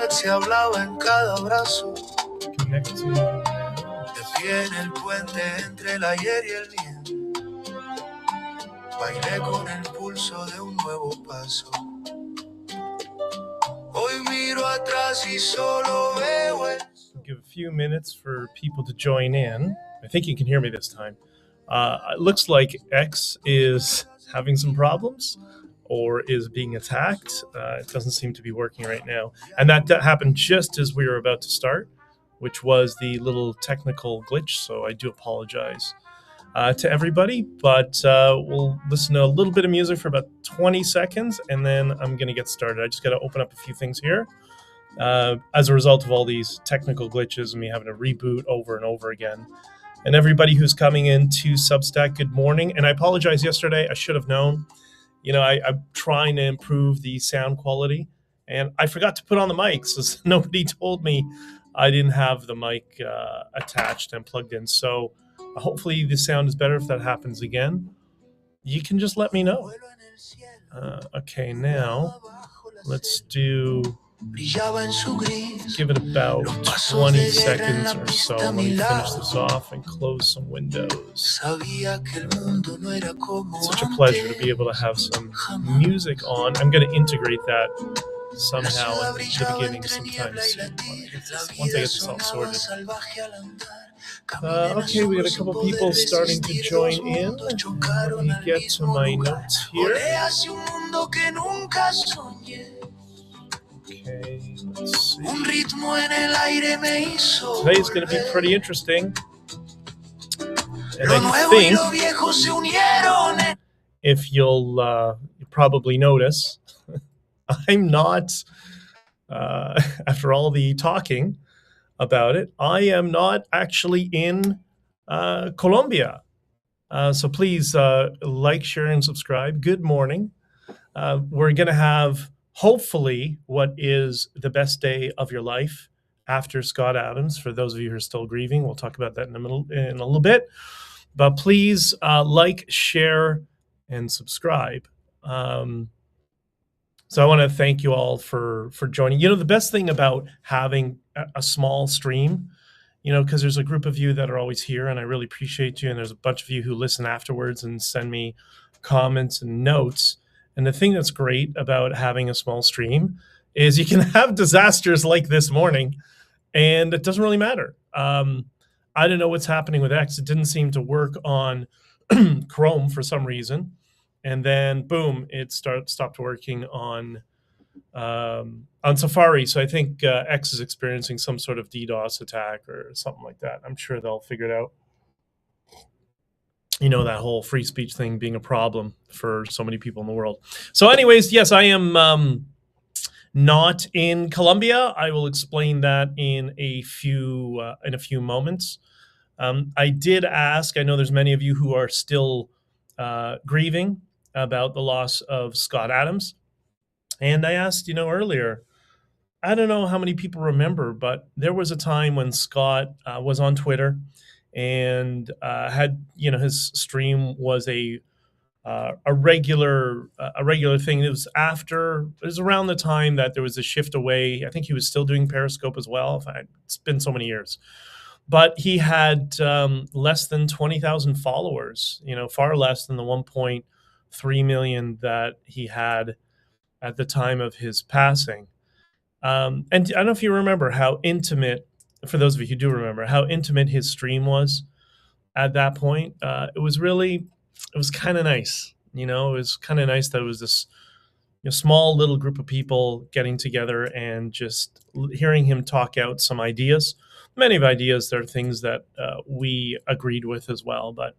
verdad se hablaba en cada abrazo. De pie en el puente entre el ayer y el bien. Bailé con el pulso de un nuevo paso. Hoy miro atrás y solo veo el... Give a few minutes for people to join in. I think you can hear me this time. It looks like X is having some problems or is being attacked. It doesn't seem to be working right now. And that happened just as we were about to start, which was the little technical glitch. So I do apologize to everybody, but we'll listen to a little bit of music for about 20 seconds, and then I'm going to get started. I just got to open up a few things here. As a result of all these technical glitches and me having to reboot over and over again. And everybody who's coming into Substack, good morning. And I apologize yesterday. I should have known. You know, I'm trying to improve the sound quality, and I forgot to put on the mic, so nobody told me I didn't have the mic attached and plugged in. So hopefully the sound is better. If that happens again, you can just let me know. Okay, now let's give it about 20 seconds or so. Let me finish this off and close some windows. It's such a pleasure to be able to have some music on. I'm going to integrate that somehow in the beginning sometime soon. Once I get this all sorted. Okay, we got a couple people starting to join in. Let me get to my notes here. Okay, let's see. Today's going to be pretty interesting. And I think, if you'll probably notice, I'm not, after all the talking about it, I am not actually in Colombia. So please like, share, and subscribe. Good morning. We're going to have, hopefully, what is the best day of your life after Scott Adams. For those of you who are still grieving, we'll talk about that in a little bit. But please like, share, and subscribe. So I want to thank you all for joining. You know, the best thing about having a small stream, you know, because there's a group of you that are always here, and I really appreciate you. And there's a bunch of you who listen afterwards and send me comments and notes. And the thing that's great about having a small stream is you can have disasters like this morning, and it doesn't really matter. I don't know what's happening with X. It didn't seem to work on Chrome for some reason. And then, boom, it stopped working on Safari. So I think X is experiencing some sort of DDoS attack or something like that. I'm sure they'll figure it out. You know, that whole free speech thing being a problem for so many people in the world. So anyways, yes, I am not in Colombia. I will explain that in a few moments. I did ask, I know there's many of you who are still grieving about the loss of Scott Adams. And I asked, earlier, I don't know how many people remember, but there was a time when Scott was on Twitter and had, his stream was a regular thing. It was around the time that there was a shift away. I think he was still doing Periscope as well. It's been so many years. But he had less than 20,000 followers, far less than the 1.3 million that he had at the time of his passing. And I don't know if you remember how intimate, for those of you who do remember, how intimate his stream was at that point. It was kind of nice. It was kind of nice that it was this small little group of people getting together and just hearing him talk out some ideas. Many of ideas, there are things that we agreed with as well. But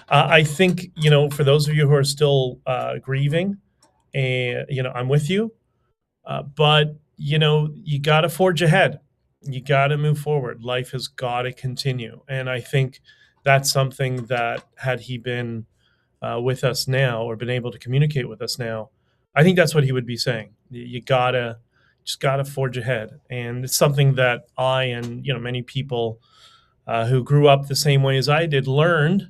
I think, for those of you who are still grieving, I'm with you. But, you got to forge ahead. You got to move forward. Life has got to continue. And I think that's something that had he been with us now or been able to communicate with us now, I think that's what he would be saying. You just got to forge ahead. And it's something that I and, many people who grew up the same way as I did learned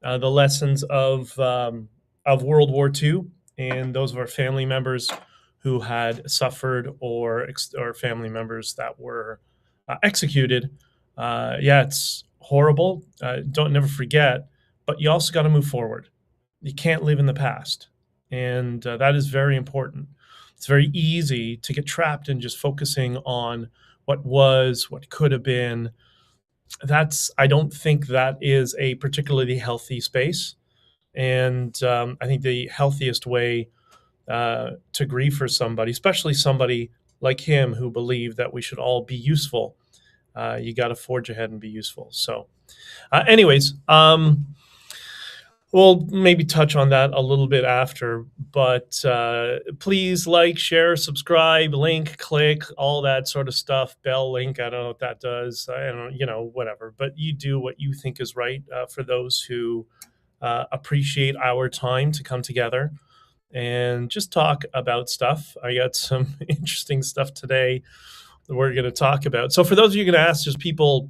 the lessons of World War II, and those of our family members who had suffered or family members that were executed. Yeah, it's horrible. Don't never forget, but you also got to move forward. You can't live in the past, and that is very important. It's very easy to get trapped in just focusing on what was, what could have been. I don't think that is a particularly healthy space. And I think the healthiest way to grieve for somebody, especially somebody like him who believed that we should all be useful, you got to forge ahead and be useful. So, anyways, we'll maybe touch on that a little bit after, but please like, share, subscribe, link, click, all that sort of stuff. Bell link, I don't know what that does. I don't, whatever. But you do what you think is right for those who appreciate our time to come together and just talk about stuff. I got some interesting stuff today that we're going to talk about. So for those of you going to ask, just people,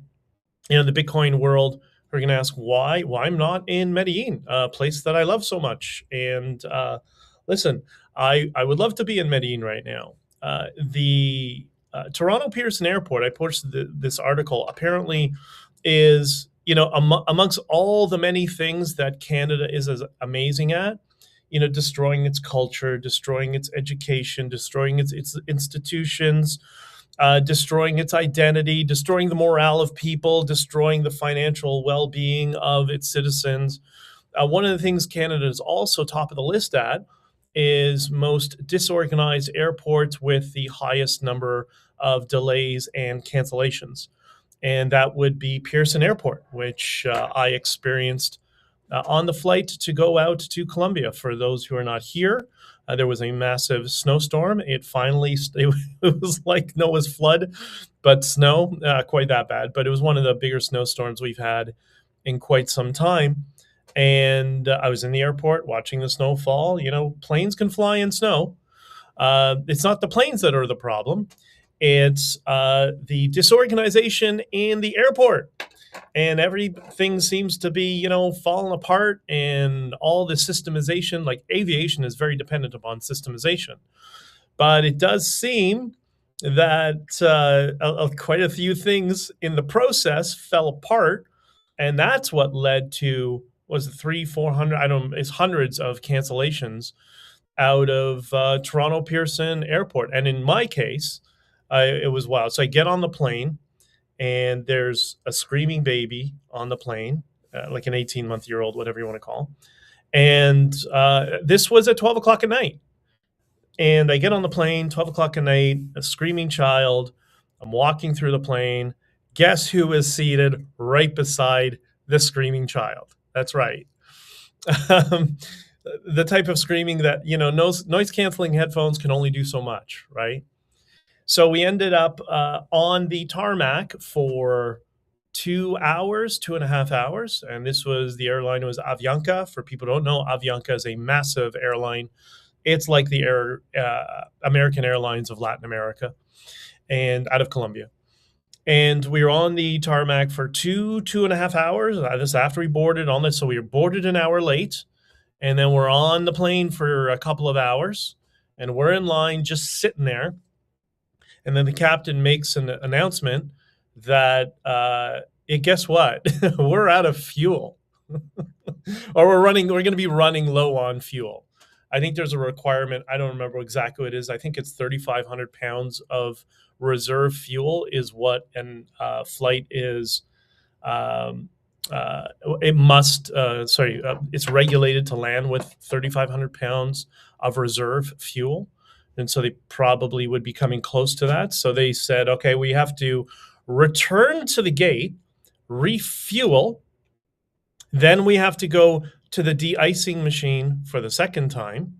the Bitcoin world, are going to ask why I'm not in Medellin, a place that I love so much. And listen, I would love to be in Medellin right now. The Toronto Pearson Airport, I posted this article, apparently is, amongst all the many things that Canada is as amazing at, destroying its culture, destroying its education, destroying its institutions, destroying its identity, destroying the morale of people, destroying the financial well-being of its citizens. One of the things Canada is also top of the list at is most disorganized airports with the highest number of delays and cancellations. And that would be Pearson Airport, which I experienced on the flight to go out to Colombia. For those who are not here, there was a massive snowstorm. It was like Noah's flood, but snow, quite that bad. But it was one of the bigger snowstorms we've had in quite some time. And I was in the airport watching the snow fall. Planes can fly in snow. It's not the planes that are the problem. It's the disorganization in the airport. And everything seems to be, falling apart, and all the systemization, like aviation is very dependent upon systemization. But it does seem that quite a few things in the process fell apart. And that's what led to, was it 300-400, I don't know, it's hundreds of cancellations out of Toronto Pearson Airport. And in my case, it was wild. So I get on the plane, and there's a screaming baby on the plane, like an 18-month-old, whatever you want to call. And this was at 12 o'clock at night. And I get on the plane, 12 o'clock at night, a screaming child. I'm walking through the plane. Guess who is seated right beside the screaming child? That's right. The type of screaming that, noise-canceling headphones can only do so much, right? So we ended up on the tarmac for 2 hours, 2.5 hours. And this was, the airline was Avianca. For people who don't know, Avianca is a massive airline. It's like the American Airlines of Latin America, and out of Colombia. And we were on the tarmac for 2.5 hours. This after we boarded on this. So we were boarded an hour late. And then we're on the plane for a couple of hours. And we're in line just sitting there. And then the captain makes an announcement that, guess what? We're out of fuel. Or we're going to be running low on fuel. I think there's a requirement. I don't remember exactly what it is. I think it's 3,500 pounds of reserve fuel is what a flight is. It's regulated to land with 3,500 pounds of reserve fuel. And so they probably would be coming close to that. So they said, okay, we have to return to the gate, refuel. Then we have to go to the de-icing machine for the second time.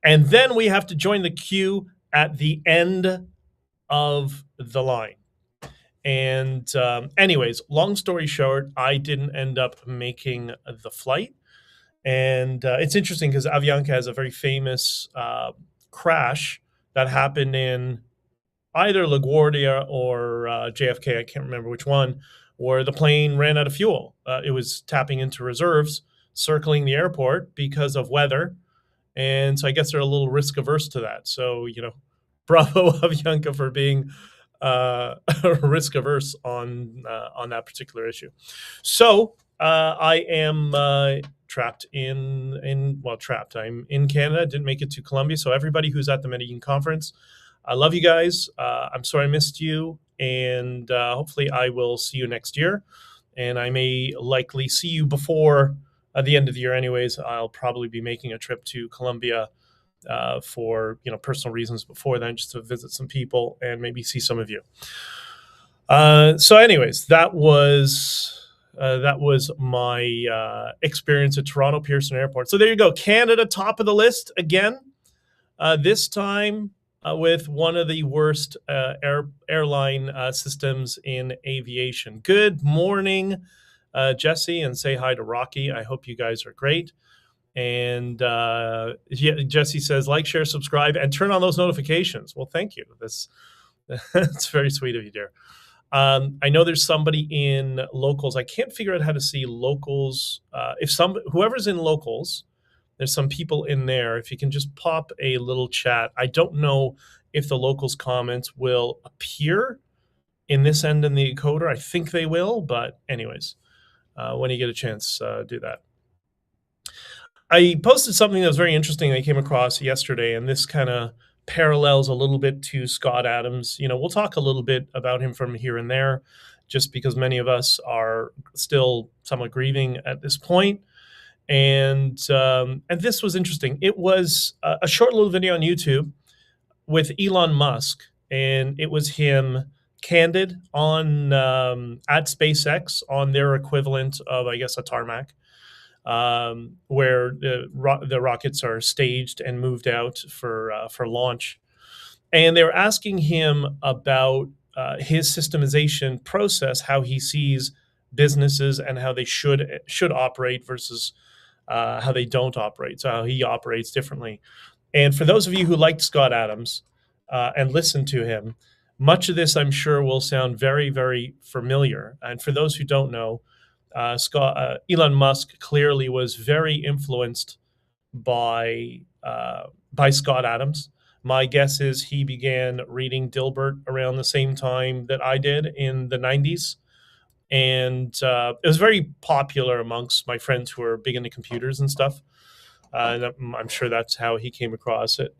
And then we have to join the queue at the end of the line. And anyways, long story short, I didn't end up making the flight. And it's interesting because Avianca has a very famous crash that happened in either LaGuardia or JFK, I can't remember which one, where the plane ran out of fuel. It was tapping into reserves, circling the airport because of weather. And so I guess they're a little risk averse to that. So, bravo Avianca for being risk averse on that particular issue. So I am trapped trapped. I'm in Canada. Didn't make it to Colombia. So everybody who's at the Medellin conference, I love you guys. I'm sorry I missed you, and hopefully I will see you next year. And I may likely see you before the end of the year. Anyways, I'll probably be making a trip to Colombia for personal reasons before then, just to visit some people and maybe see some of you. So anyways, that was my experience at Toronto Pearson Airport. So there you go, Canada top of the list again. This time with one of the worst airline systems in aviation. Good morning, Jesse, and say hi to Rocky. I hope you guys are great. And Jesse says, like, share, subscribe, and turn on those notifications. Well, thank you. That's very sweet of you, dear. I know there's somebody in locals. I can't figure out how to see locals. Whoever's in locals, there's some people in there. If you can just pop a little chat. I don't know if the locals comments will appear in this end in the encoder. I think they will, but anyways, when you get a chance, do that. I posted something that was very interesting I came across yesterday, and this kind of parallels a little bit to Scott Adams. We'll talk a little bit about him from here and there, just because many of us are still somewhat grieving at this point. And this was interesting. It was a short little video on YouTube with Elon Musk, and it was him candid on at SpaceX on their equivalent of, I guess, a tarmac, where the rockets are staged and moved out for launch. And they were asking him about his systemization process, how he sees businesses and how they should operate versus how they don't operate, so how he operates differently. And for those of you who liked Scott Adams and listened to him, much of this, I'm sure, will sound very, very familiar. And for those who don't know, Elon Musk clearly was very influenced by Scott Adams. My guess is he began reading Dilbert around the same time that I did in the 90s. And it was very popular amongst my friends who are big into computers and stuff. And I'm sure that's how he came across it.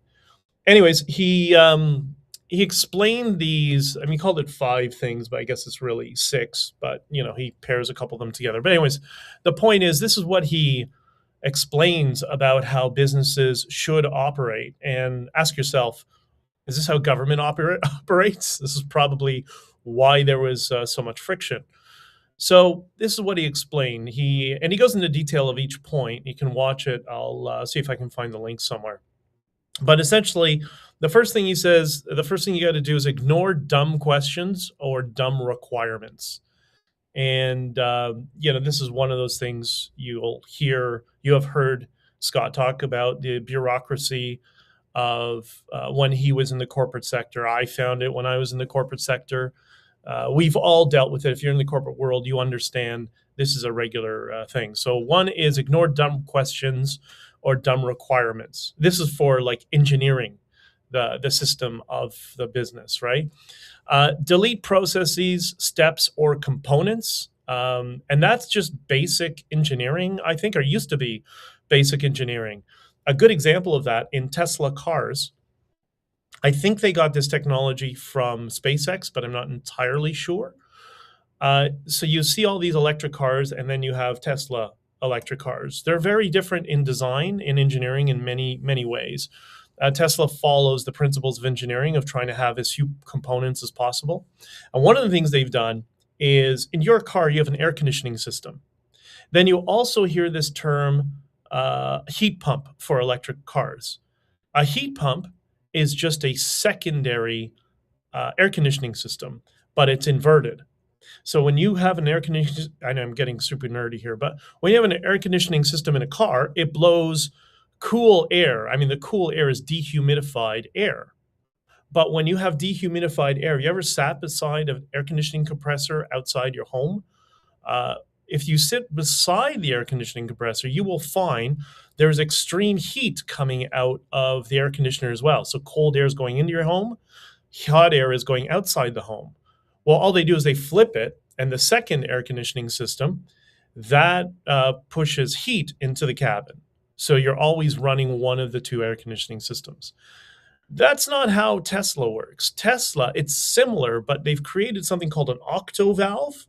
Anyways, he explained these. I mean, he called it 5 things, but I guess it's really 6. But he pairs a couple of them together. But anyways, the point is, this is what he explains about how businesses should operate. And ask yourself, is this how government operates? This is probably why there was so much friction. So this is what he explained. He goes into detail of each point. You can watch it. I'll see if I can find the link somewhere. But essentially, the first thing he says, the first thing you got to do is ignore dumb questions or dumb requirements. And this is one of those things you have heard Scott talk about, the bureaucracy of when he was in the corporate sector. I found it when I was in the corporate sector. We've all dealt with it. If you're in the corporate world, you understand this is a regular thing. So one is ignore dumb questions or dumb requirements. This is for like engineering the system of the business, right? Delete processes, steps, or components. And that's just basic engineering, I think, or used to be basic engineering. A good example of that in Tesla cars, I think they got this technology from SpaceX, but I'm not entirely sure. So you see all these electric cars, and then you have Tesla electric cars. They're very different in design, in engineering, in many, many ways. Tesla follows the principles of engineering of trying to have as few components as possible. And one of the things they've done is, in your car, you have an air conditioning system. Then you also hear this term, heat pump for electric cars. A heat pump is just a secondary air conditioning system, but it's inverted. So when you have an air conditioning, I know I'm getting super nerdy here, but when you have an air conditioning system in a car, it blows cool air. I mean, the cool air is dehumidified air. But when you have dehumidified air, you ever sat beside an air conditioning compressor outside your home? if you sit beside the air conditioning compressor, you will find there's extreme heat coming out of the air conditioner as well. So cold air is going into your home, hot air is going outside the home. Well, all they do is they flip it, and the second air conditioning system that pushes heat into the cabin. So you're always running one of the two air conditioning systems. That's not how Tesla works. Tesla, it's similar, but they've created something called an octo valve.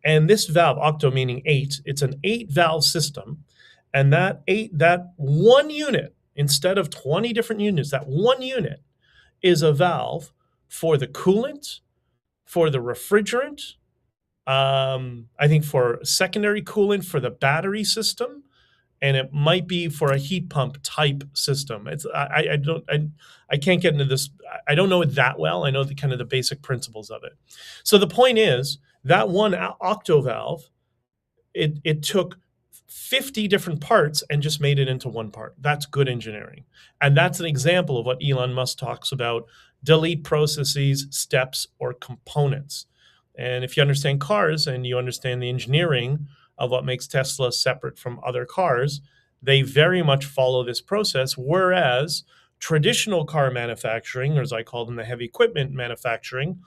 And this valve, octo meaning 8, it's an 8-valve system. And that one unit, instead of 20 different units, that one unit is a valve for the coolant, for the refrigerant, I think for secondary coolant for the battery system, and it might be for a heat pump type system. I can't get into this. I don't know it that well. I know the kind of the basic principles of it. So the point is that one octo valve, it took 50 different parts and just made it into one part. That's good engineering. And that's an example of what Elon Musk talks about: delete processes, steps, or components. And if you understand cars and you understand the engineering of what makes Tesla separate from other cars, they very much follow this process. Whereas traditional car manufacturing, or as I call them, the heavy equipment manufacturing,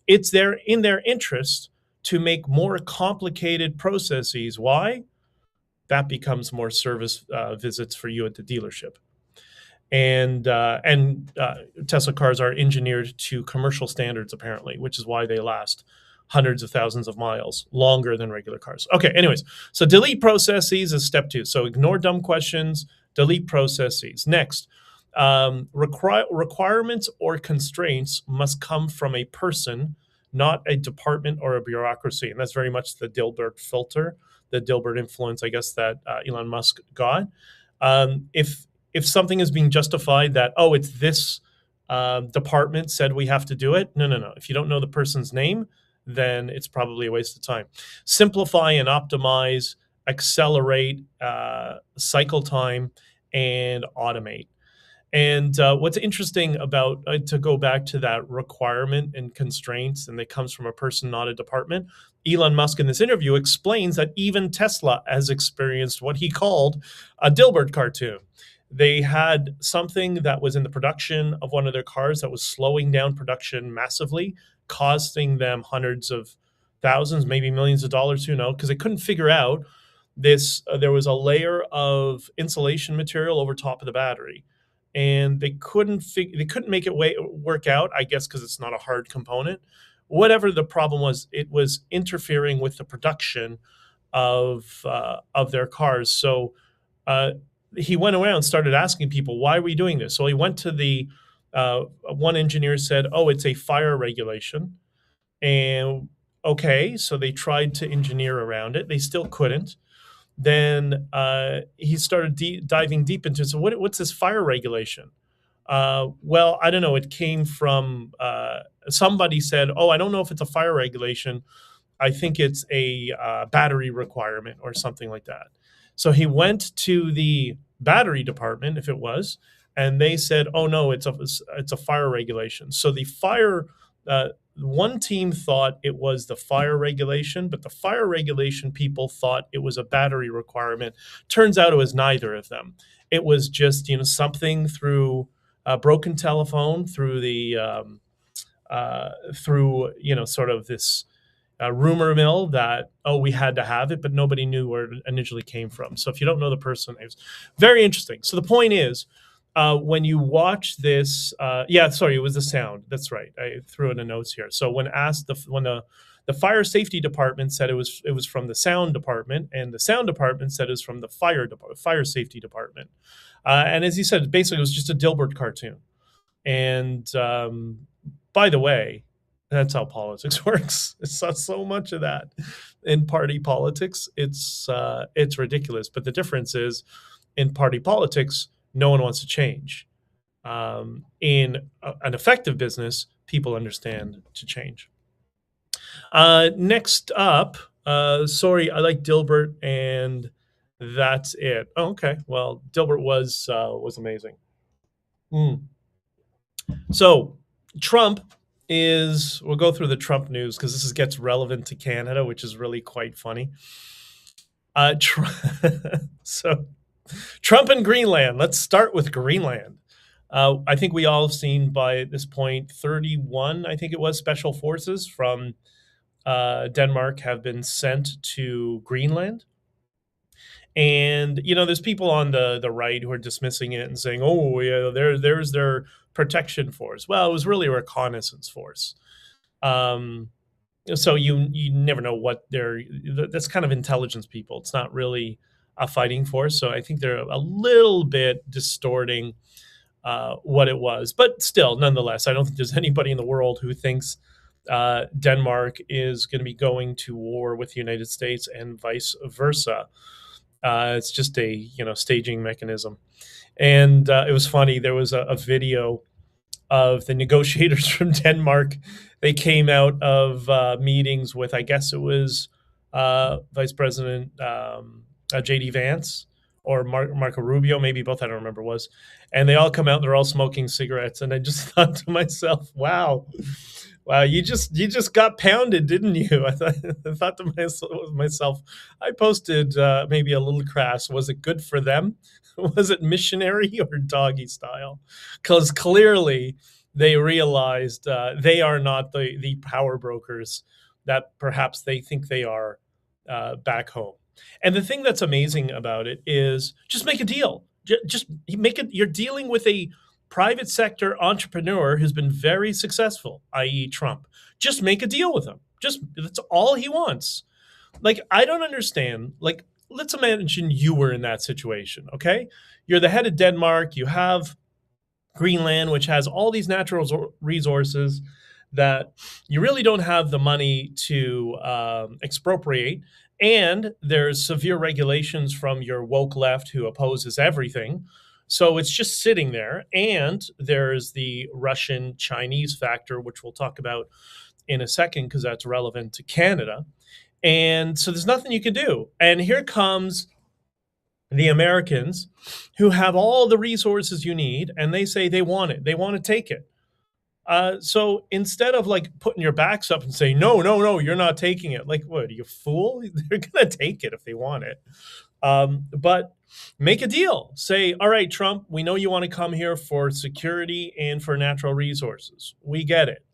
it's in their interest to make more complicated processes. Why? That becomes more service visits for you at the dealership. And Tesla cars are engineered to commercial standards, apparently, which is why they last hundreds of thousands of miles longer than regular cars. Okay, anyways, so delete processes is step 2. So ignore dumb questions, delete processes. Next, requirements or constraints must come from a person, not a department or a bureaucracy. And that's very much the Dilbert filter, the Dilbert influence, I guess, that Elon Musk got. If something is being justified that, oh, it's this department said we have to do it, no. If you don't know the person's name, then it's probably a waste of time. Simplify and optimize, accelerate cycle time, and automate. And what's interesting about, to go back to that requirement and constraints, and that comes from a person, not a department, Elon Musk in this interview explains that even Tesla has experienced what he called a Dilbert cartoon. They had something that was in the production of one of their cars that was slowing down production massively, costing them hundreds of thousands, maybe millions of dollars, who knows, because they couldn't figure out this. There was a layer of insulation material over top of the battery, and they couldn't make it work out, I guess, because it's not a hard component. Whatever the problem was, it was interfering with the production of their cars. So he went around and started asking people, why are we doing this? So he went to the one engineer said, oh, it's a fire regulation. And okay, so they tried to engineer around it. They still couldn't. Then he started diving deep into it. So what's this fire regulation? Well, I don't know. It came from somebody said, oh, I don't know if it's a fire regulation. I think it's a battery requirement or something like that. So he went to the battery department, if it was, and they said, oh, no, it's a fire regulation. So the fire, one team thought it was the fire regulation, but the fire regulation people thought it was a battery requirement. Turns out it was neither of them. It was just, something through a broken telephone, through the, sort of this rumor mill that, oh, we had to have it, but nobody knew where it initially came from. So if you don't know the person, it's very interesting. So the point is, when you watch this, it was the sound. That's right. I threw in the notes here. So when asked, when the fire safety department said it was from the sound department, and the sound department said it was from the fire safety department. And as he said, basically it was just a Dilbert cartoon. And by the way, that's how politics works. It's not so much of that in party politics. It's ridiculous. But the difference is, in party politics, no one wants to change. In an effective business, people understand to change. Next up, sorry, I like Dilbert, and that's it. Oh, okay. Well, Dilbert was amazing. So Trump is we'll go through the Trump news because gets relevant to Canada, which is really quite funny. Tr- so Trump and Greenland. Let's start with Greenland. I think we all have seen by this point 31, I think it was, special forces from Denmark have been sent to Greenland. And there's people on the right who are dismissing it and saying, "Oh, yeah, there's their protection force." Well, it was really a reconnaissance force. Um, so you never know what they're. That's kind of intelligence people. It's not really a fighting force. So I think they're a little bit distorting what it was. But still, nonetheless, I don't think there's anybody in the world who thinks Denmark is going to be going to war with the United States and vice versa. It's just a staging mechanism. And it was funny. There was a video of the negotiators from Denmark. They came out of meetings with, I guess it was Vice President J.D. Vance or Marco Rubio, maybe both, I don't remember, was. And they all come out, they're all smoking cigarettes. And I just thought to myself, wow, you just got pounded, didn't you? I thought to myself, I posted maybe a little crass. Was it good for them? Was it missionary or doggy style? Because clearly they realized they are not the power brokers that perhaps they think they are back home. And the thing that's amazing about it is just make a deal. Just make it. You're dealing with a private sector entrepreneur who's been very successful, i.e. Trump. Just make a deal with him. That's all he wants. Like, I don't understand. Like, let's imagine you were in that situation, okay? You're the head of Denmark. You have Greenland, which has all these natural resources that you really don't have the money to expropriate. And there's severe regulations from your woke left who opposes everything. So it's just sitting there. And there's the Russian-Chinese factor, which we'll talk about in a second because that's relevant to Canada. And so there's nothing you can do. And here comes the Americans who have all the resources you need, and they say they want it. They want to take it. So instead of like putting your backs up and saying, no, you're not taking it. Like, what, are you a fool? They're going to take it if they want it. But make a deal. Say, all right, Trump, we know you want to come here for security and for natural resources. We get it.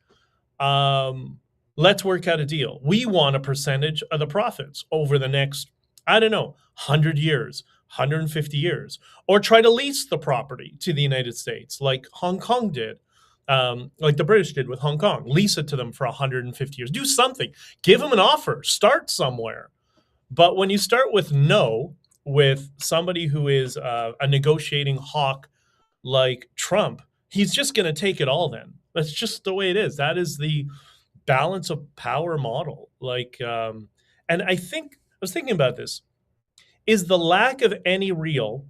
Let's work out a deal. We want a percentage of the profits over the next, I don't know, 100 years, 150 years, or try to lease the property to the United States like Hong Kong did. Like the British did with Hong Kong, lease it to them for 150 years. Do something. Give them an offer. Start somewhere. But when you start with no, with somebody who is a negotiating hawk like Trump, he's just going to take it all then. That's just the way it is. That is the balance of power model. Like, and I was thinking about this. Is the lack of any real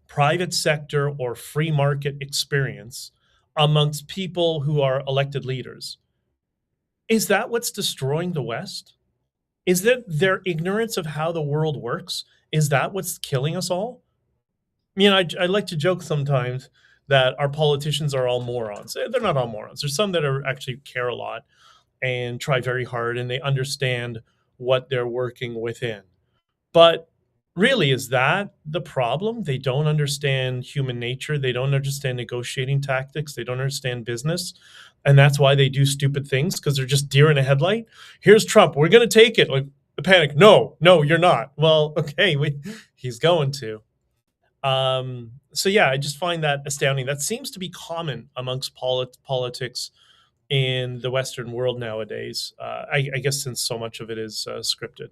private sector or free market experience amongst people who are elected leaders, is that what's destroying the West? Is that their ignorance of how the world works? Is that what's killing us all? I like to joke sometimes that our politicians are all morons. They're not all morons. There's some that are actually care a lot and try very hard, and they understand what they're working within. But really, is that the problem? They don't understand human nature. They don't understand negotiating tactics. They don't understand business. And that's why they do stupid things, because they're just deer in a headlight. Here's Trump. We're going to take it. Like, the panic. No, you're not. Well, okay, he's going to. So yeah, I just find that astounding. That seems to be common amongst politics in the Western world nowadays. I guess since so much of it is scripted.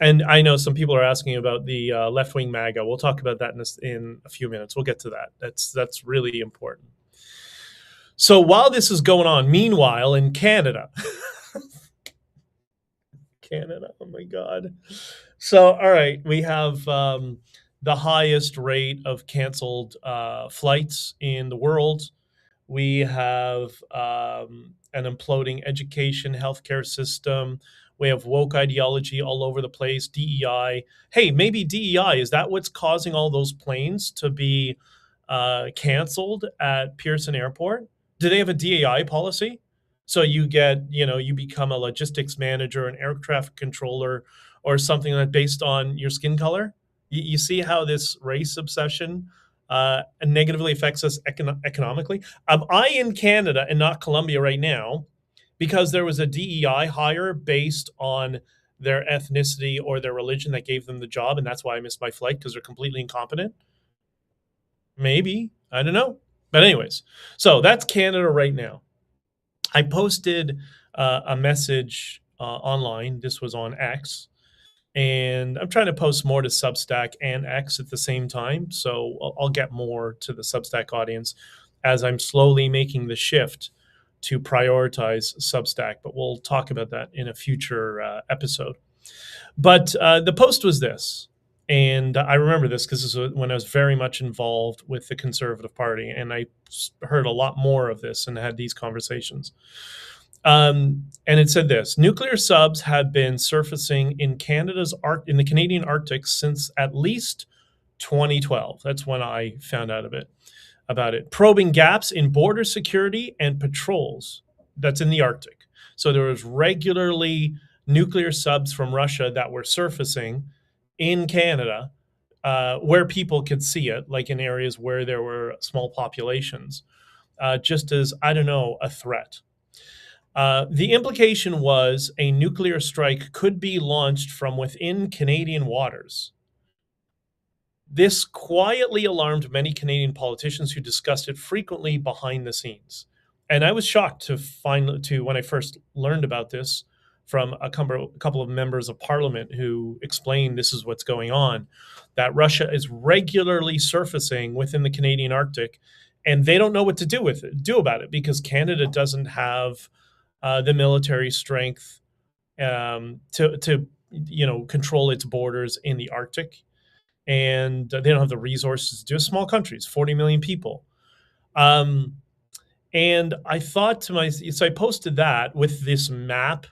And I know some people are asking about the left-wing Maga. We'll talk about that in a few minutes. We'll get to that. That's really important. So while this is going on, meanwhile, in Canada, oh my God. So, all right, we have the highest rate of canceled flights in the world. We have an imploding education, healthcare system. We have woke ideology all over the place, DEI. Hey, maybe DEI, is that what's causing all those planes to be canceled at Pearson Airport? Do they have a DEI policy? So you get, you become a logistics manager, an air traffic controller, or something like based on your skin color. You see how this race obsession negatively affects us economically. Am I in Canada and not Colombia right now because there was a DEI hire based on their ethnicity or their religion that gave them the job, and that's why I missed my flight because they're completely incompetent? Maybe. I don't know. But anyways, so that's Canada right now. I posted a message online. This was on X, and I'm trying to post more to Substack and X at the same time. So I'll get more to the Substack audience as I'm slowly making the shift to prioritize Substack. But we'll talk about that in a future episode. But the post was this. And I remember this because this was when I was very much involved with the Conservative Party, and I heard a lot more of this and had these conversations. And it said this: nuclear subs have been surfacing in in the Canadian Arctic since at least 2012. That's when I found out about it, probing gaps in border security and patrols that's in the Arctic. So there was regularly nuclear subs from Russia that were surfacing in Canada where people could see it, like in areas where there were small populations, just as, I don't know, a threat. The implication was a nuclear strike could be launched from within Canadian waters. This quietly alarmed many Canadian politicians who discussed it frequently behind the scenes. And I was shocked to when I first learned about this from a couple of members of parliament who explained this is what's going on, that Russia is regularly surfacing within the Canadian Arctic, and they don't know what to do about it because Canada doesn't have the military strength to control its borders in the Arctic, and they don't have the resources to do. Small countries, 40 million people. And I thought to myself, so I posted that with this map,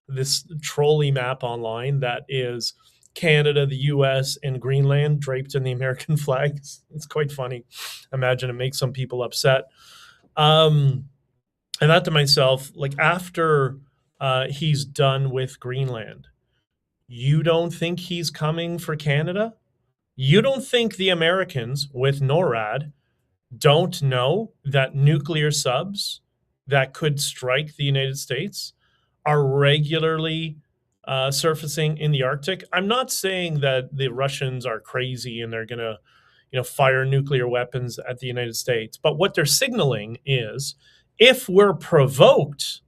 this trolley map online that is Canada, the US, and Greenland draped in the American flags. It's quite funny. Imagine it makes some people upset. I thought to myself, like, after he's done with Greenland, you don't think he's coming for Canada? You don't think the Americans with NORAD don't know that nuclear subs that could strike the United States are regularly surfacing in the Arctic? I'm not saying that the Russians are crazy and they're going to, fire nuclear weapons at the United States. But what they're signaling is, if we're provoked,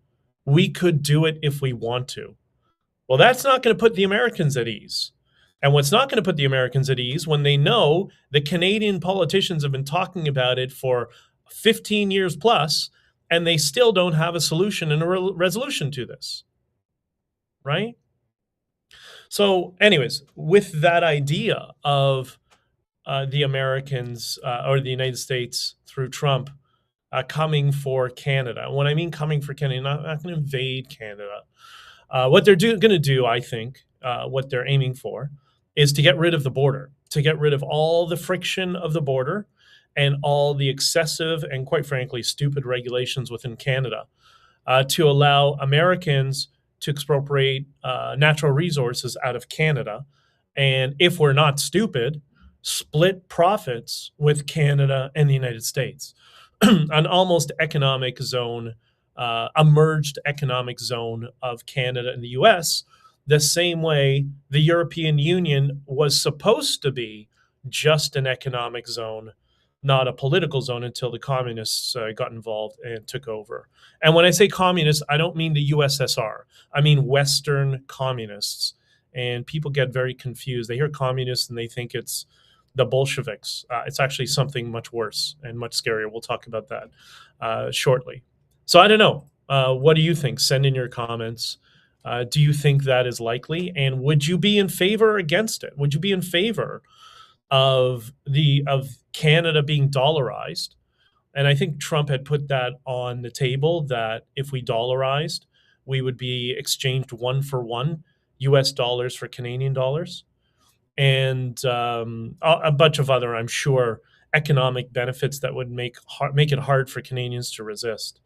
we could do it if we want to. Well, that's not going to put the Americans at ease. And what's not going to put the Americans at ease when they know the Canadian politicians have been talking about it for 15 years plus, and they still don't have a solution and a resolution to this, right? So anyways, with that idea of the Americans or the United States through Trump coming for Canada. When I mean coming for Canada, not going to invade Canada. What they're going to do, I think, what they're aiming for, is to get rid of the border, to get rid of all the friction of the border and all the excessive and, quite frankly, stupid regulations within Canada, to allow Americans to expropriate natural resources out of Canada. And if we're not stupid, split profits with Canada and the United States. An almost economic zone, a merged economic zone of Canada and the US, the same way the European Union was supposed to be just an economic zone, not a political zone, until the communists got involved and took over. And when I say communists, I don't mean the USSR. I mean Western communists. And people get very confused. They hear communists and they think it's the Bolsheviks. It's actually something much worse and much scarier. We'll talk about that shortly. So I don't know. What do you think? Send in your comments. Do you think that is likely? And would you be in favor or against it? Would you be in favor of Canada being dollarized? And I think Trump had put that on the table, that if we dollarized, we would be exchanged 1-for-1 US dollars for Canadian dollars. And a bunch of other, I'm sure, economic benefits that would make it hard for Canadians to resist.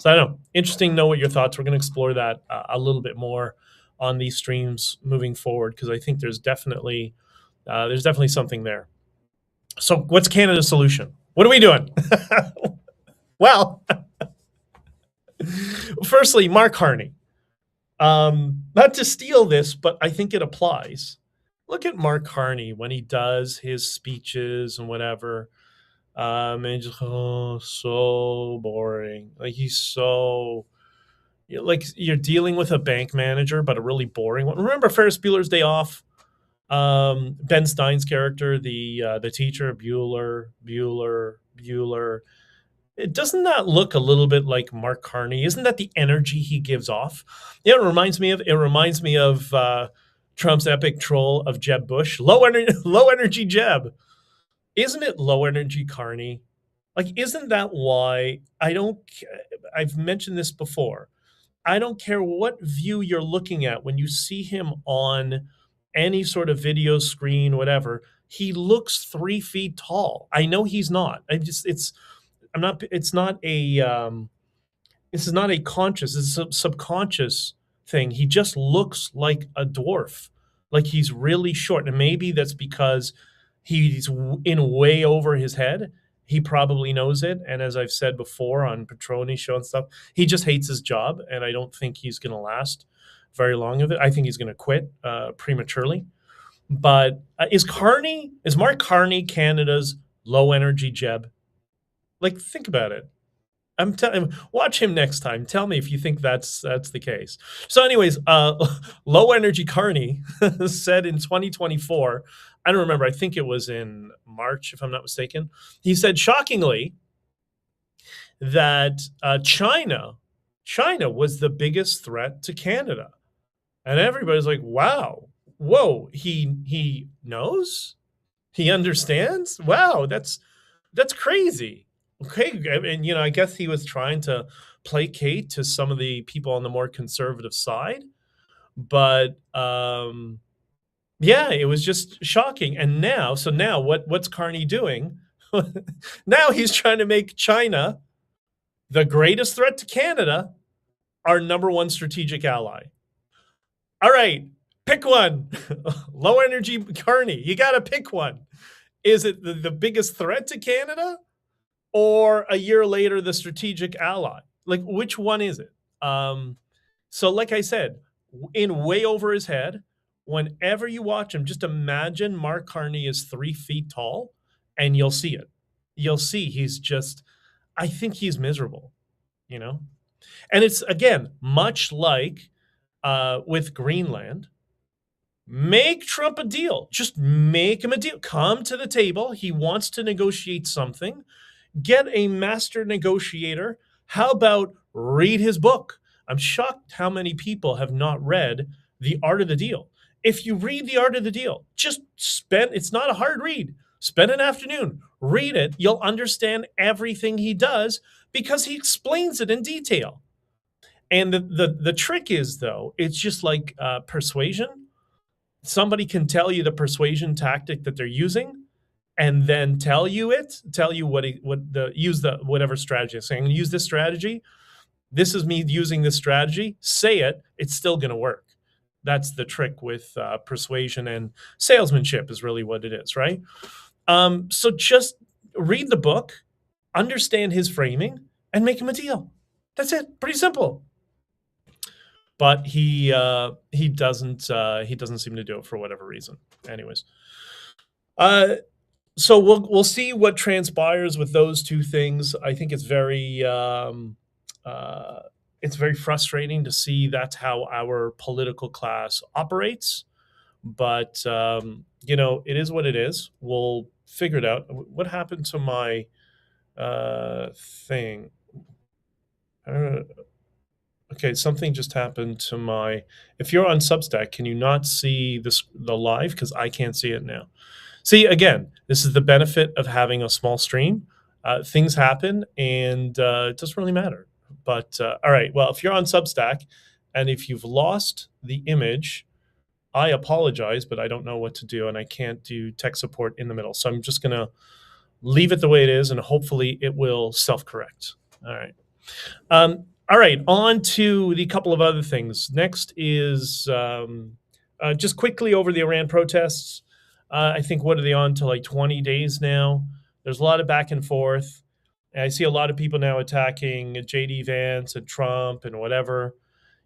So I don't know. Interesting to know what your thoughts. We're going to explore that a little bit more on these streams moving forward, because I think there's definitely something there. So what's Canada's solution? What are we doing? Well, firstly, Mark Harney. Not to steal this, but I think it applies. Look at Mark Harney when he does his speeches and whatever. And just, so boring. Like, he's so, like, you're dealing with a bank manager, but a really boring one. Remember Ferris Bueller's Day Off? Ben Stein's character, the teacher, Bueller. Doesn't that look a little bit like Mark Carney? Isn't that the energy he gives off? Yeah, it reminds me of Trump's epic troll of Jeb Bush. Low energy Jeb. Isn't it low energy Carney? Like, isn't that why I've mentioned this before. I don't care what view you're looking at when you see him on any sort of video screen, whatever. He looks 3 feet tall. I know he's not. It's not a conscious, it's a subconscious thing. He just looks like a dwarf, like he's really short. And maybe that's because he's in way over his head. He probably knows it. And as I've said before on Petroni's show and stuff, he just hates his job. And I don't think he's going to last very long of it. I think he's going to quit prematurely. But is Mark Carney Canada's low energy Jeb? Like, think about it. I'm telling. Watch him next time. Tell me if you think that's the case. So, anyways, low energy Carney said in 2024. I don't remember. I think it was in March, if I'm not mistaken. He said, shockingly, that China was the biggest threat to Canada, and everybody's like, "Wow, whoa, he knows, he understands. Wow, that's crazy." Okay, and I guess he was trying to placate to some of the people on the more conservative side, but yeah, it was just shocking. And now what's Carney doing? Now he's trying to make China, the greatest threat to Canada, our number one strategic ally. All right, pick one. Low energy Carney, you got to pick one. Is it the biggest threat to Canada, or a year later the strategic ally? Like, which one is it? So like I said, in way over his head, whenever you watch him, just imagine Mark Carney is 3 feet tall, and you'll see it. You'll see he's just, I think he's miserable, And it's, again, much like with Greenland. Make Trump a deal. Just make him a deal. Come to the table. He wants to negotiate something. Get a master negotiator. How about read his book? I'm shocked how many people have not read The Art of the Deal. If you read The Art of the Deal, it's not a hard read. Spend an afternoon, read it. You'll understand everything he does because he explains it in detail. And the trick is, though, it's just like persuasion. Somebody can tell you the persuasion tactic that they're using, and then tell you whatever strategy. Saying, use this strategy. This is me using this strategy. Say it. It's still going to work. That's the trick with persuasion, and salesmanship is really what it is, right? So just read the book, understand his framing, and make him a deal. That's it. Pretty simple. But he doesn't seem to do it for whatever reason. Anyways, so we'll see what transpires with those two things. I think it's very frustrating to see that's how our political class operates. But it is what it is. We'll figure it out. What happened to my thing? Okay, something just happened to my. If you're on Substack, can you not see the live? Because I can't see it now. See, again, this is the benefit of having a small stream. Things happen, and it doesn't really matter. But all right, well, if you're on Substack, and if you've lost the image, I apologize, but I don't know what to do, and I can't do tech support in the middle. So I'm just going to leave it the way it is, and hopefully it will self-correct. All right. All right, on to the couple of other things. Next is just quickly over the Iran protests. I think, what are they on to, like 20 days now? There's a lot of back and forth. And I see a lot of people now attacking JD Vance and Trump and whatever.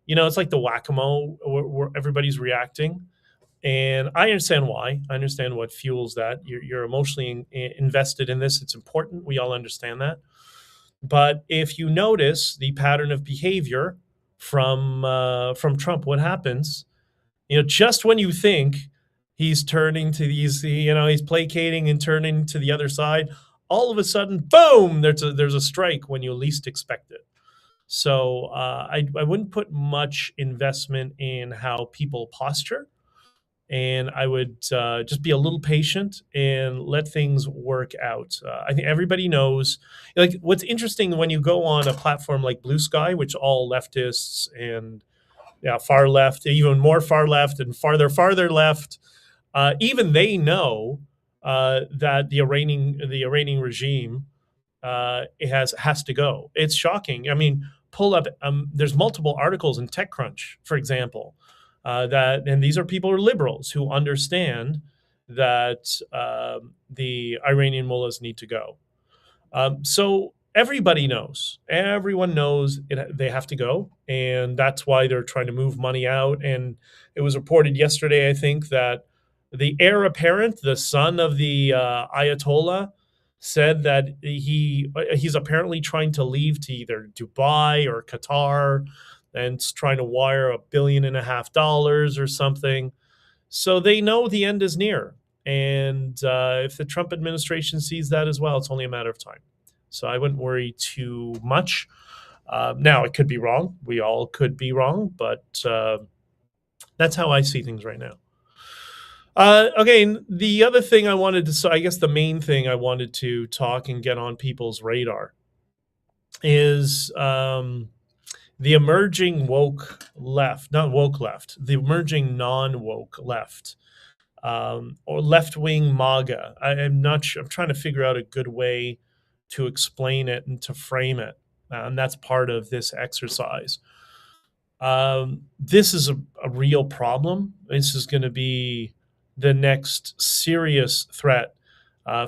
It's like the whack-a-mole where everybody's reacting. And I understand why. I understand what fuels that. You're emotionally invested in this. It's important. We all understand that. But if you notice the pattern of behavior from Trump, what happens? Just when you think he's turning to these, he's placating and turning to the other side, all of a sudden, boom! There's a strike when you least expect it. So I wouldn't put much investment in how people posture, and I would just be a little patient and let things work out. I think everybody knows. Like, what's interesting when you go on a platform like Blue Sky, which all leftists and far left, even more far left and farther left, even they know that the Iranian regime it has to go. It's shocking. I mean, pull up. There's multiple articles in TechCrunch, for example, and these are people who are liberals who understand that the Iranian mullahs need to go. So everybody knows. Everyone knows they have to go, and that's why they're trying to move money out. And it was reported yesterday, I think, that the heir apparent, the son of the Ayatollah, said that he's apparently trying to leave to either Dubai or Qatar, and trying to wire $1.5 billion or something. So they know the end is near. And if the Trump administration sees that as well, it's only a matter of time. So I wouldn't worry too much. Now, it could be wrong. We all could be wrong, but that's how I see things right now. Okay, the other thing I wanted to, I guess the main thing I wanted to talk and get on people's radar is the emerging woke left, not woke left, the emerging non-woke left, or left-wing Maga. I'm not sure. I'm trying to figure out a good way to explain it and to frame it. And that's part of this exercise. This is a real problem. This is going to be the next serious threat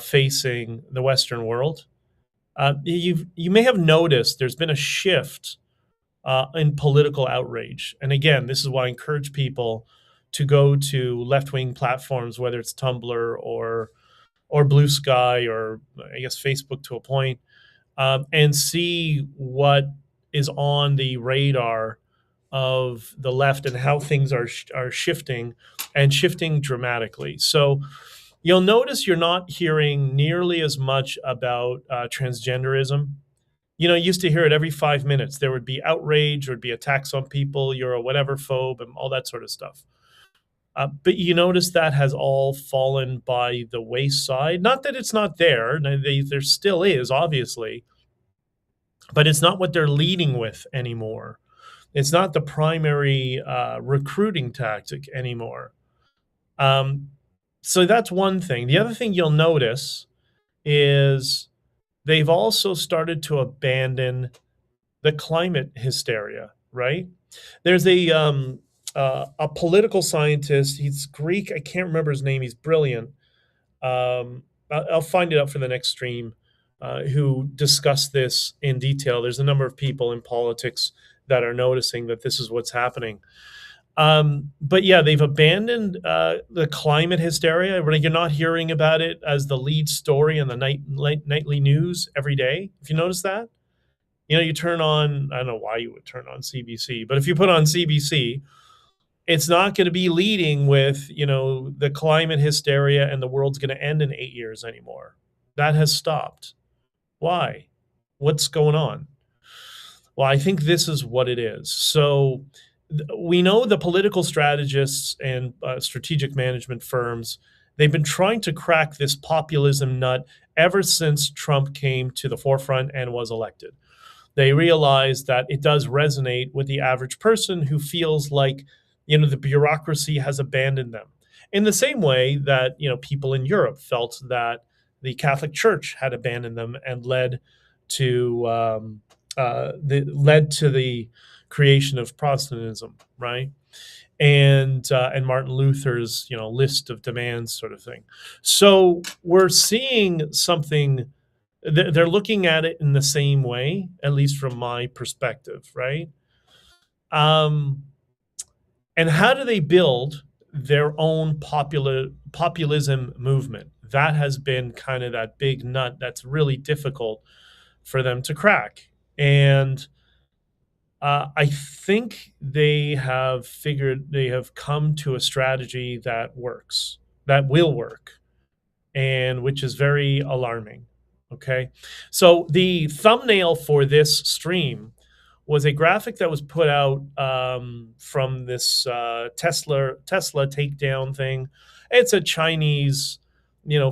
facing the Western world. You may have noticed there's been a shift in political outrage. And again, this is why I encourage people to go to left-wing platforms, whether it's Tumblr or Blue Sky, or I guess Facebook to a point, and see what is on the radar of the left and how things are shifting, and shifting dramatically. So you'll notice you're not hearing nearly as much about transgenderism. You used to hear it every 5 minutes. There would be outrage, there would be attacks on people, you're a whatever phobe, and all that sort of stuff. But you notice that has all fallen by the wayside. Not that it's not there. There still is, obviously. But it's not what they're leading with anymore. It's not the primary recruiting tactic anymore. So that's one thing. The other thing you'll notice is they've also started to abandon the climate hysteria, right? There's a political scientist. He's Greek. I can't remember his name. He's brilliant. I'll find it out for the next stream, who discussed this in detail. There's a number of people in politics that are noticing that this is what's happening. But yeah, they've abandoned the climate hysteria. You're not hearing about it as the lead story in the nightly news every day. If you notice that, you turn on, I don't know why you would turn on CBC, but if you put on CBC, it's not going to be leading with, the climate hysteria and the world's going to end in 8 years anymore. That has stopped. Why? What's going on? Well, I think this is what it is. So we know the political strategists and strategic management firms, they've been trying to crack this populism nut ever since Trump came to the forefront and was elected. They realized that it does resonate with the average person who feels like, the bureaucracy has abandoned them. In the same way that, people in Europe felt that the Catholic Church had abandoned them and led to that led to the creation of Protestantism, right? And Martin Luther's list of demands, sort of thing. So we're seeing something. They're looking at it in the same way, at least from my perspective, right? Um, and how do they build their own populism movement? That has been kind of that big nut that's really difficult for them to crack. And I think they have come to a strategy that works, that will work, and which is very alarming. Okay. So the thumbnail for this stream was a graphic that was put out from this Tesla takedown thing. It's a Chinese,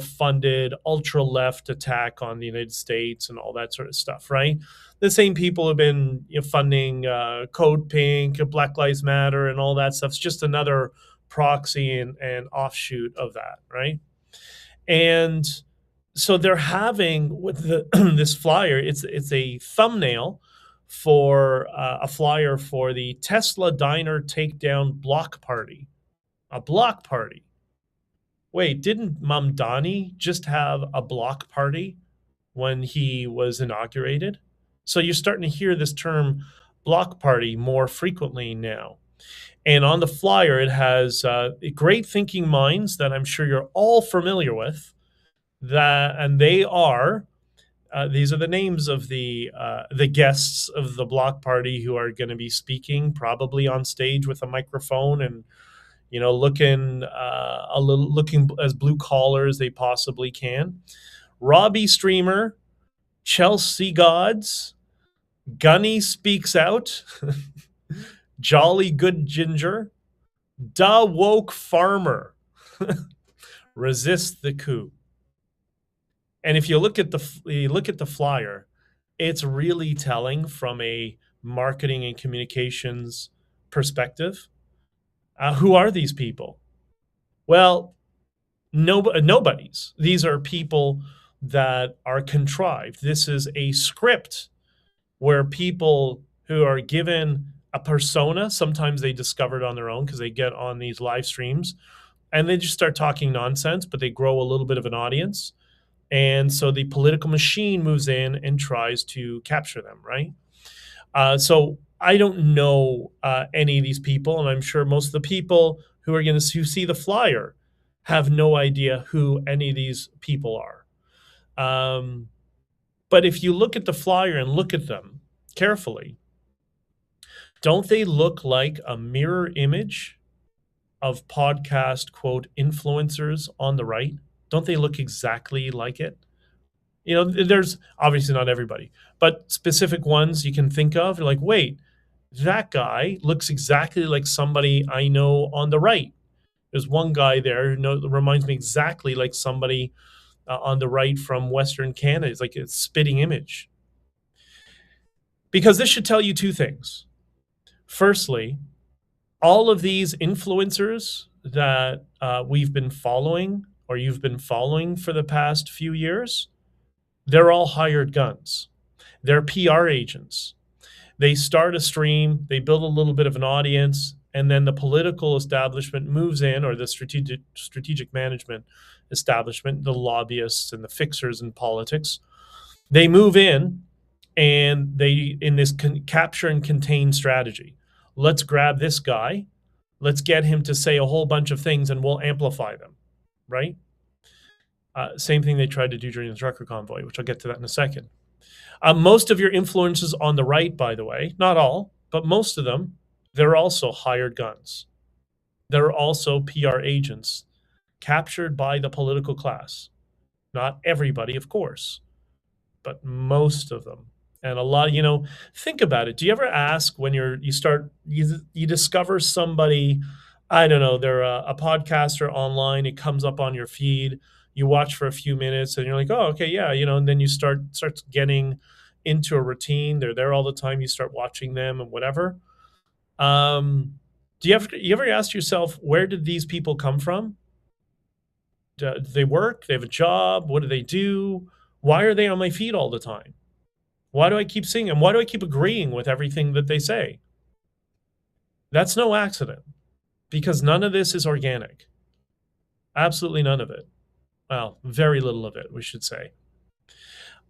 funded ultra left attack on the United States and all that sort of stuff, right? The same people have been funding Code Pink, Black Lives Matter, and all that stuff. It's just another proxy and offshoot of that, right? And so they're having with this flyer. It's a thumbnail for a flyer for the Tesla diner takedown block party. A block party. Wait, didn't Mamdani just have a block party when he was inaugurated? So you're starting to hear this term block party more frequently now. And on the flyer, it has great thinking minds that I'm sure you're all familiar with. And they are these are the names of the guests of the block party who are going to be speaking, probably on stage with a microphone and looking as blue collar as they possibly can. Robbie Streamer, Chelsea Gods, Gunny Speaks Out, Jolly Good Ginger, Da Woke Farmer, Resist the Coup. And if you look at the flyer, it's really telling from a marketing and communications perspective. Who are these people? Well, nobody's. These are people that are contrived. This is a script where people who are given a persona, sometimes they discover it on their own because they get on these live streams and they just start talking nonsense, but they grow a little bit of an audience. And so the political machine moves in and tries to capture them, right? So I don't know any of these people, and I'm sure most of the people who see the flyer have no idea who any of these people are. But if you look at the flyer and look at them carefully, don't they look like a mirror image of podcast, quote, influencers on the right? Don't they look exactly like it? There's obviously not everybody, but specific ones you can think of. You're like, wait, that guy looks exactly like somebody I know on the right. There's one guy there who reminds me exactly like somebody on the right from Western Canada. It's like a spitting image. Because this should tell you two things. Firstly, all of these influencers that we've been following or you've been following for the past few years, they're all hired guns. They're PR agents. They start a stream, they build a little bit of an audience, and then the political establishment moves in, or the strategic management establishment, the lobbyists and the fixers in politics, they move in and in this capture and contain strategy. Let's grab this guy, let's get him to say a whole bunch of things and we'll amplify them, right? Same thing they tried to do during the trucker convoy, which I'll get to that in a second. Most of your influencers on the right, by the way, not all, but most of them, they're also hired guns. They're also PR agents captured by the political class. Not everybody, of course, but most of them. And a lot, think about it. Do you ever ask when you discover somebody, I don't know, they're a podcaster online, it comes up on your feed, you watch for a few minutes and you're like, oh, okay, yeah, and then you start getting into a routine. They're there all the time. You start watching them and whatever. Do you ever ask yourself, where did these people come from? Do they work? They have a job? What do they do? Why are they on my feed all the time? Why do I keep seeing them? Why do I keep agreeing with everything that they say? That's no accident, because none of this is organic. Absolutely none of it. Well, very little of it, we should say.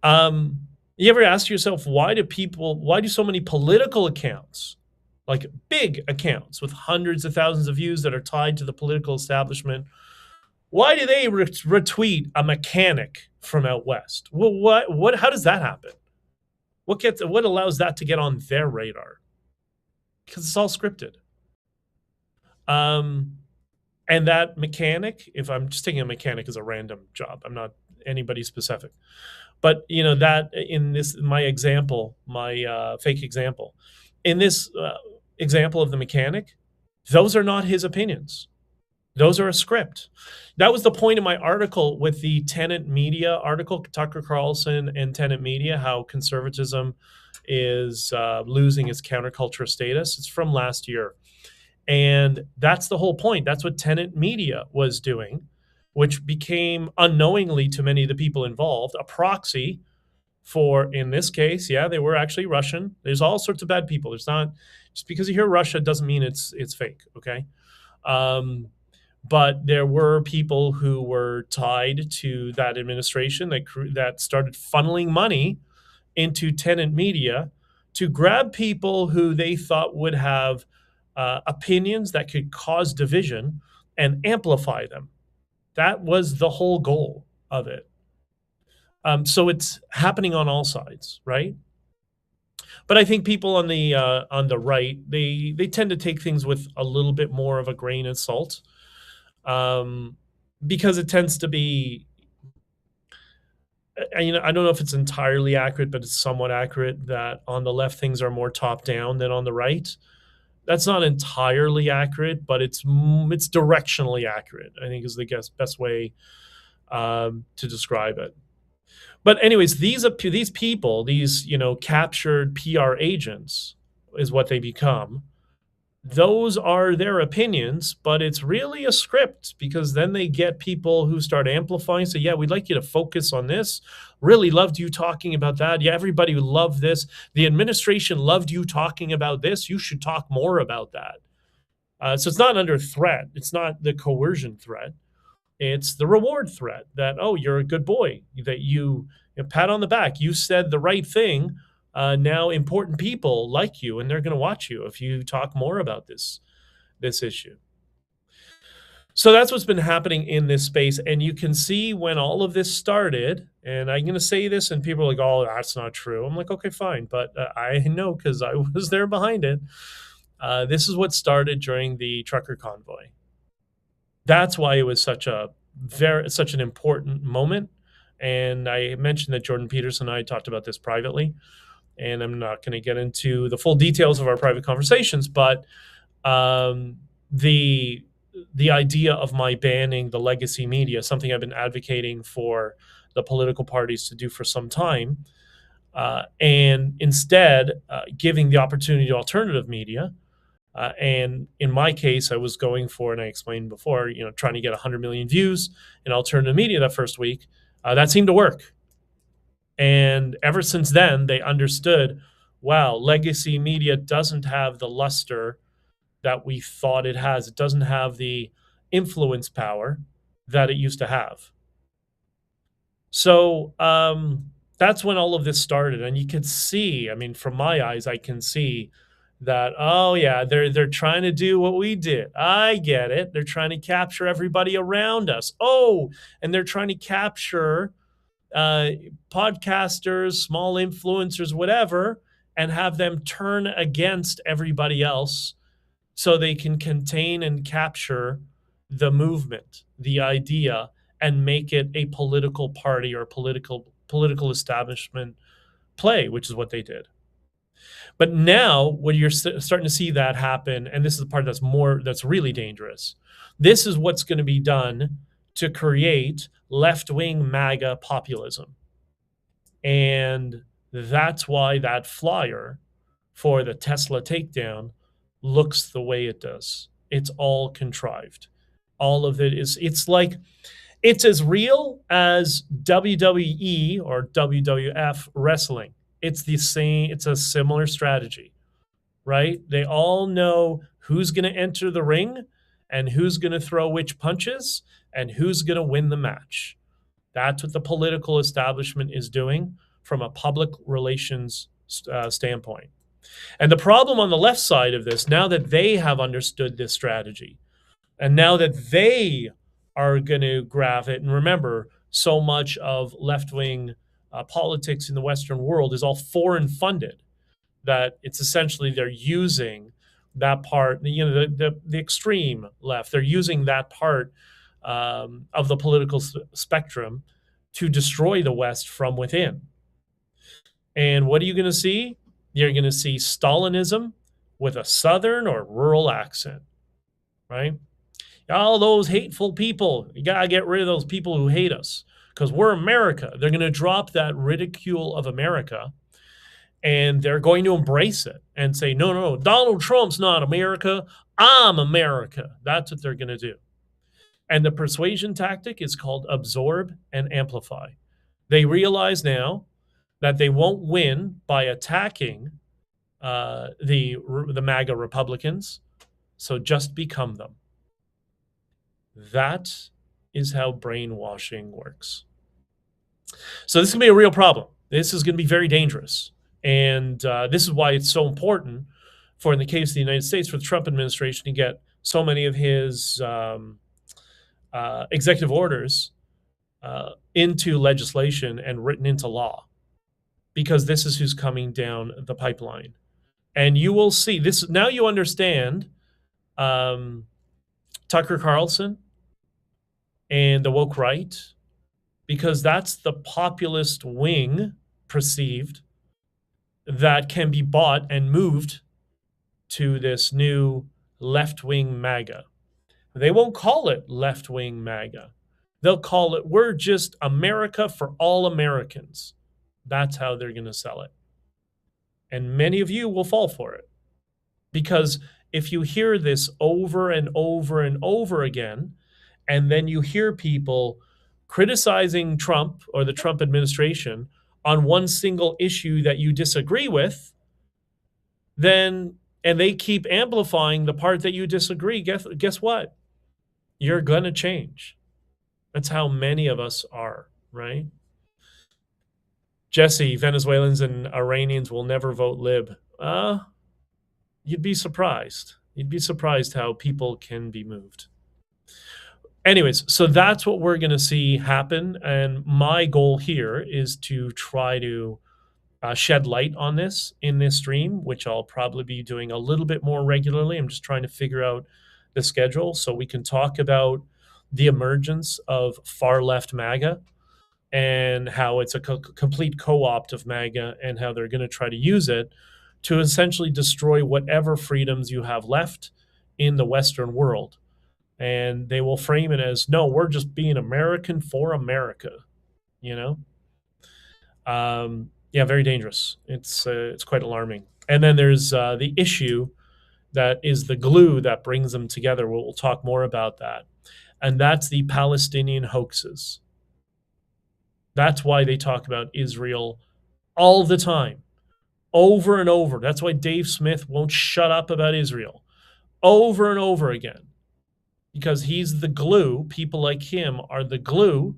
You ever ask yourself, why do so many political accounts, like big accounts with hundreds of thousands of views that are tied to the political establishment, why do they retweet a mechanic from out west? How does that happen? What allows that to get on their radar? Because it's all scripted. And that mechanic, if I'm just taking a mechanic as a random job, I'm not anybody specific, but that in this, my example, my fake example, in this example of the mechanic, those are not his opinions. Those are a script. That was the point of my article with the Tenant Media article, Tucker Carlson and Tenant Media, how conservatism is losing its counterculture status. It's from last year. And that's the whole point. That's what Tenant Media was doing, which became unknowingly to many of the people involved a proxy for, in this case, yeah, they were actually Russian. There's all sorts of bad people. There's not, just because you hear Russia doesn't mean it's fake, okay? But there were people who were tied to that administration that started funneling money into Tenant Media to grab people who they thought would have opinions that could cause division and amplify them. That was the whole goal of it. So it's happening on all sides, right? But I think people on the right, they tend to take things with a little bit more of a grain of salt, because it tends to be, I don't know if it's entirely accurate, but it's somewhat accurate that on the left things are more top down than on the right. That's not entirely accurate, but it's directionally accurate, I think, is the best way to describe it. But anyways, these people, these captured PR agents, is what they become. Those are their opinions, but it's really a script, because then they get people who start amplifying. So, yeah, we'd like you to focus on this. Really loved you talking about that. Yeah, everybody loved this. The administration loved you talking about this. You should talk more about that. So it's not under threat. It's not the coercion threat. It's the reward threat that, oh, you're a good boy, that you pat on the back. You said the right thing. Now important people like you, and they're going to watch you if you talk more about this issue. So that's what's been happening in this space. And you can see when all of this started, and I'm going to say this and people are like, oh, that's not true. I'm like, okay, fine. But I know, because I was there behind it. This is what started during the trucker convoy. That's why it was such an important moment. And I mentioned that Jordan Peterson and I talked about this privately. And I'm not going to get into the full details of our private conversations, but the idea of my banning the legacy media, something I've been advocating for the political parties to do for some time, and instead giving the opportunity to alternative media. And in my case, I was going for, and I explained before, trying to get 100 million views in alternative media that first week. That seemed to work. And ever since then, they understood, wow, legacy media doesn't have the luster that we thought it has. It doesn't have the influence power that it used to have. So that's when all of this started. And you could see, from my eyes, I can see that, oh yeah, they're trying to do what we did. I get it. They're trying to capture everybody around us. Oh, and they're trying to capture podcasters, small influencers, whatever, and have them turn against everybody else so they can contain and capture the movement, the idea, and make it a political party or political establishment play, which is what they did. But now, when you're starting to see that happen, and this is the part that's really dangerous, this is what's going to be done to create left-wing MAGA populism. And that's why that flyer for the Tesla takedown looks the way it does. It's all contrived. All of it is, it's as real as WWE or WWF wrestling. it's the same, it's a similar strategy, right? They all know who's going to enter the ring and who's going to throw which punches and who's going to win the match. That's what the political establishment is doing from a public relations standpoint. And the problem on the left side of this, now that they have understood this strategy, and now that they are going to grab it, and remember, so much of left-wing politics in the Western world is all foreign funded, that it's essentially they're using that part, the extreme left, they're using that part of the political spectrum to destroy the West from within. And what are you going to see? You're going to see Stalinism with a Southern or rural accent, right? All those hateful people, you got to get rid of those people who hate us because we're America. They're going to drop that ridicule of America and they're going to embrace it and say, no, no, no, Donald Trump's not America. I'm America. That's what they're going to do. And the persuasion tactic is called absorb and amplify. They realize now that they won't win by attacking the MAGA Republicans, so just become them. That is how brainwashing works. So this is going to be a real problem. This is going to be very dangerous. And this is why it's so important for, in the case of the United States, for the Trump administration to get so many of his executive orders into legislation and written into law, because this is who's coming down the pipeline. And you will see this. Now you understand Tucker Carlson and the woke right, because that's the populist wing perceived that can be bought and moved to this new left-wing MAGA. They won't call it left-wing MAGA. They'll call it, we're just America for all Americans. That's how they're going to sell it. And many of you will fall for it. Because if you hear this over and over and over again, and then you hear people criticizing Trump or the Trump administration on one single issue that you disagree with, then, and they keep amplifying the part that you disagree, guess what? You're going to change. That's how many of us are, right? Jesse, Venezuelans and Iranians will never vote lib. You'd be surprised. You'd be surprised how people can be moved. Anyways, so that's what we're going to see happen. And my goal here is to try to shed light on this in this stream, which I'll probably be doing a little bit more regularly. I'm just trying to figure out the schedule so we can talk about the emergence of far left MAGA and how it's a complete co-opt of MAGA and how they're going to try to use it to essentially destroy whatever freedoms you have left in the Western world. And they will frame it as, no, we're just being American for America, you know? Yeah, very dangerous. It's quite alarming. And then there's the issue that is the glue that brings them together. We'll talk more about that. And that's the Palestinian hoaxes. That's why they talk about Israel all the time, over and over. That's why Dave Smith won't shut up about Israel over and over again, because he's the glue. People like him are the glue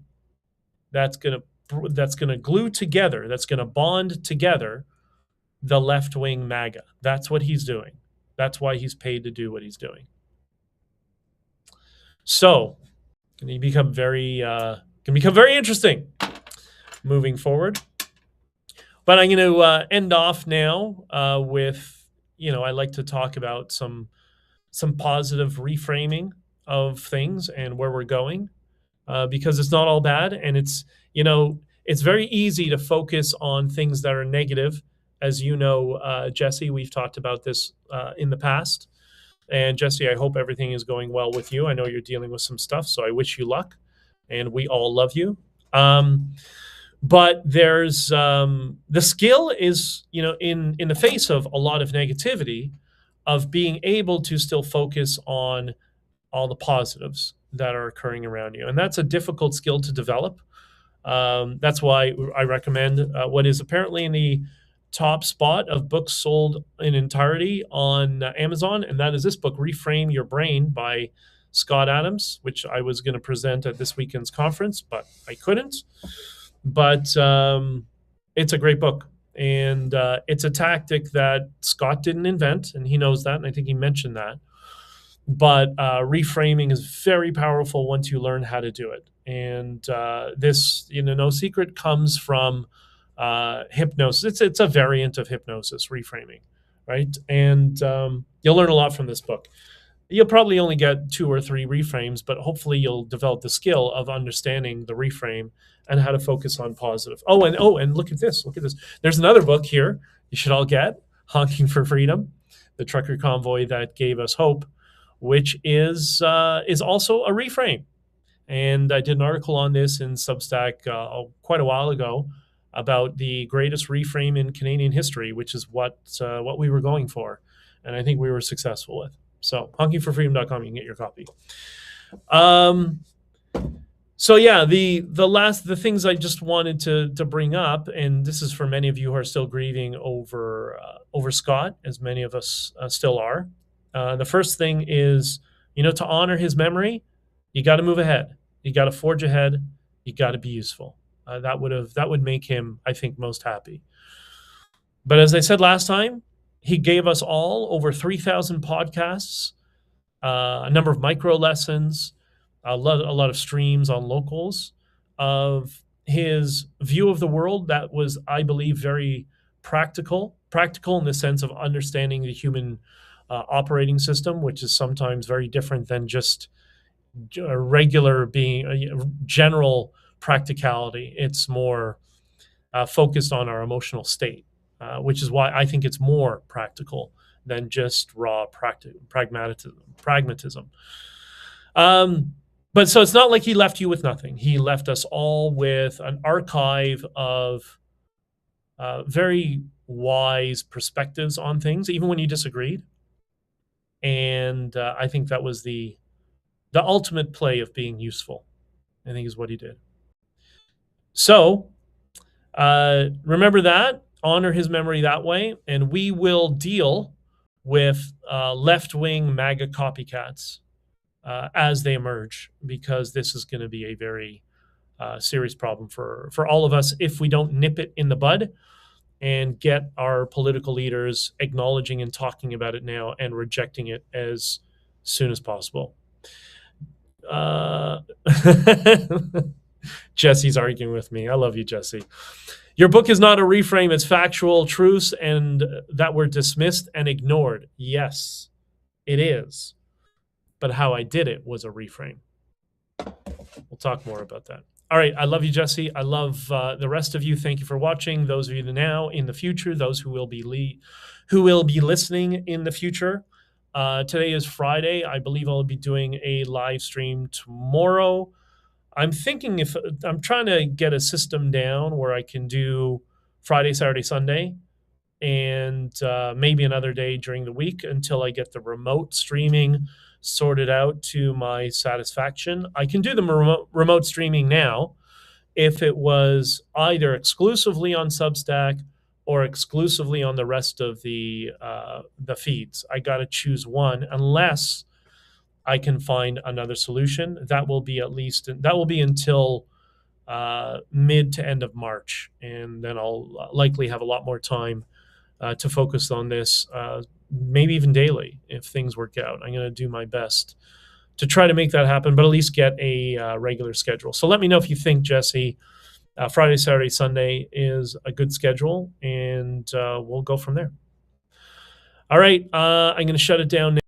that's going to glue together, that's going to bond together the left-wing MAGA. That's what he's doing. That's why he's paid to do what he's doing. So, can become very interesting moving forward. But I'm going to end off now with, I like to talk about some positive reframing of things and where we're going, because it's not all bad, and it's very easy to focus on things that are negative. As you know, Jesse, we've talked about this in the past. And Jesse, I hope everything is going well with you. I know you're dealing with some stuff, so I wish you luck, and we all love you. But there's the skill is, in the face of a lot of negativity, of being able to still focus on all the positives that are occurring around you. And that's a difficult skill to develop. That's why I recommend what is apparently in the top spot of books sold in entirety on Amazon, and that is this book, Reframe Your Brain by Scott Adams, which I was going to present at this weekend's conference, but I couldn't. But it's a great book, and it's a tactic that Scott didn't invent, and he knows that, and I think he mentioned that. But reframing is very powerful once you learn how to do it. And this, no secret, comes from hypnosis. It's a variant of hypnosis, reframing, right? And you'll learn a lot from this book. You'll probably only get 2 or 3 reframes, but hopefully you'll develop the skill of understanding the reframe and how to focus on positive. And look at this. Look at this. There's another book here you should all get, Honking for Freedom, the trucker convoy that gave us hope, which is also a reframe. And I did an article on this in Substack quite a while ago about the greatest reframe in Canadian history, which is what we were going for, and I think we were successful with. So honkingforfreedom.com, you can get your copy. So yeah, the things I just wanted to bring up, and this is for many of you who are still grieving over Scott, as many of us still are. The first thing is, to honor his memory, you got to move ahead. You got to forge ahead. You got to be useful. That would make him, I think, most happy. But as I said last time, he gave us all over 3,000 podcasts, a number of micro lessons, a lot of streams on locals of his view of the world that was, I believe, very practical in the sense of understanding the human operating system, which is sometimes very different than just a regular general practicality. It's more focused on our emotional state, which is why I think it's more practical than just raw pragmatism. But so it's not like he left you with nothing. He left us all with an archive of very wise perspectives on things, even when you disagreed. And I think that was the ultimate play of being useful, I think, is what he did. So remember that, honor his memory that way, and we will deal with left-wing Maga copycats as they emerge, because this is going to be a very serious problem for all of us if we don't nip it in the bud and get our political leaders acknowledging and talking about it now and rejecting it as soon as possible. Jesse's arguing with me. I love you, Jesse. Your book is not a reframe. It's factual truths and that were dismissed and ignored. Yes, it is. But how I did it was a reframe. We'll talk more about that. All right. I love you, Jesse. I love the rest of you. Thank you for watching. Those of you now, in the future, those who will be listening in the future. Today is Friday. I believe I'll be doing a live stream tomorrow. I'm thinking I'm trying to get a system down where I can do Friday, Saturday, Sunday, and maybe another day during the week until I get the remote streaming sorted out to my satisfaction. I can do the remote streaming now if it was either exclusively on Substack or exclusively on the rest of the feeds. I got to choose one, unless I can find another solution. That will be until mid to end of March, and then I'll likely have a lot more time to focus on this, maybe even daily if things work out. I'm going to do my best to try to make that happen, but at least get a regular schedule. So let me know if you think, Jesse, Friday, Saturday, Sunday is a good schedule, and we'll go from there. All right, I'm going to shut it down now.